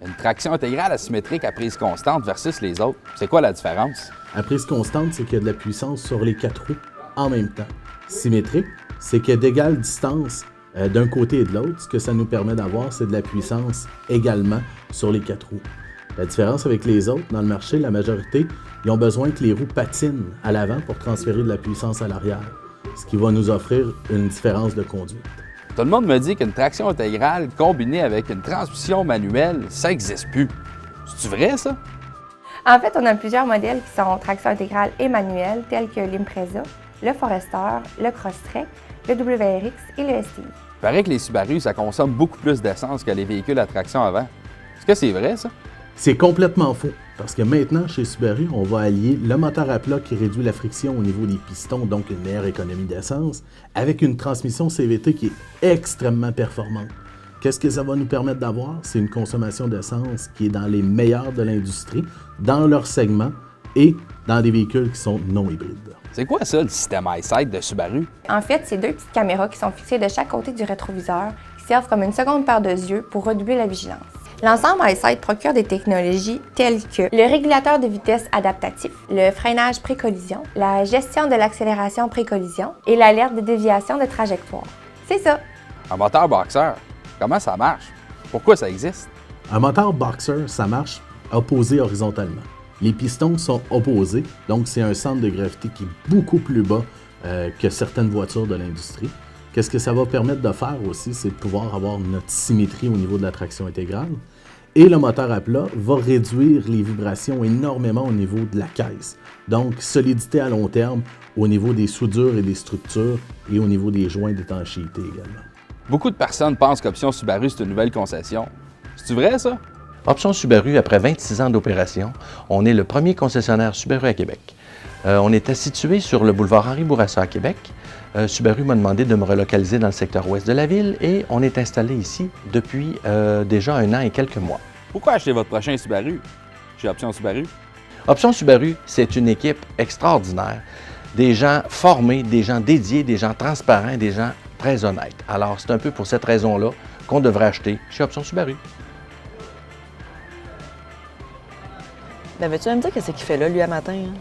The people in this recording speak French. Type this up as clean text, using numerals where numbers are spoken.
Une traction intégrale asymétrique à prise constante versus les autres, c'est quoi la différence? À prise constante, c'est qu'il y a de la puissance sur les 4 roues en même temps. Symétrique, c'est qu'il y a d'égale distance d'un côté et de l'autre. Ce que ça nous permet d'avoir, c'est de la puissance également sur les 4 roues. La différence avec les autres, dans le marché, la majorité, ils ont besoin que les roues patinent à l'avant pour transférer de la puissance à l'arrière, ce qui va nous offrir une différence de conduite. Tout le monde me dit qu'une traction intégrale combinée avec une transmission manuelle, ça n'existe plus. C'est-tu vrai, ça? En fait, on a plusieurs modèles qui sont traction intégrale et manuelle, tels que l'Impreza, le Forester, le Crosstrek, le WRX et le STI. Il paraît que les Subaru, ça consomme beaucoup plus d'essence que les véhicules à traction avant. Est-ce que c'est vrai, ça? C'est complètement faux, parce que maintenant, chez Subaru, on va allier le moteur à plat qui réduit la friction au niveau des pistons, donc une meilleure économie d'essence, avec une transmission CVT qui est extrêmement performante. Qu'est-ce que ça va nous permettre d'avoir? C'est une consommation d'essence qui est dans les meilleurs de l'industrie, dans leur segment et dans des véhicules qui sont non hybrides. C'est quoi ça, le système EyeSight de Subaru? En fait, c'est deux petites caméras qui sont fixées de chaque côté du rétroviseur, qui servent comme une seconde paire de yeux pour redoubler la vigilance. L'ensemble EyeSight procure des technologies telles que le régulateur de vitesse adaptatif, le freinage pré-collision, la gestion de l'accélération pré-collision et l'alerte de déviation de trajectoire. C'est ça! Un moteur boxeur, comment ça marche? Pourquoi ça existe? Un moteur boxer, ça marche opposé horizontalement. Les pistons sont opposés, donc c'est un centre de gravité qui est beaucoup plus bas que certaines voitures de l'industrie. Qu'est-ce que ça va permettre de faire aussi, c'est de pouvoir avoir notre symétrie au niveau de la traction intégrale. Et le moteur à plat va réduire les vibrations énormément au niveau de la caisse. Donc, solidité à long terme au niveau des soudures et des structures et au niveau des joints d'étanchéité également. Beaucoup de personnes pensent qu'Option Subaru, c'est une nouvelle concession. C'est-tu vrai, ça? Option Subaru, après 26 ans d'opération, on est le premier concessionnaire Subaru à Québec. On était situé sur le boulevard Henri Bourassa à Québec. Subaru m'a demandé de me relocaliser dans le secteur ouest de la ville et on est installé ici depuis déjà 1 an et quelques mois. Pourquoi acheter votre prochain Subaru chez Option Subaru? Option Subaru, c'est une équipe extraordinaire. Des gens formés, des gens dédiés, des gens transparents, des gens très honnêtes. Alors, c'est un peu pour cette raison-là qu'on devrait acheter chez Option Subaru. Ben, veux-tu me dire qu'est-ce qu'il fait là, lui, à matin? Hein?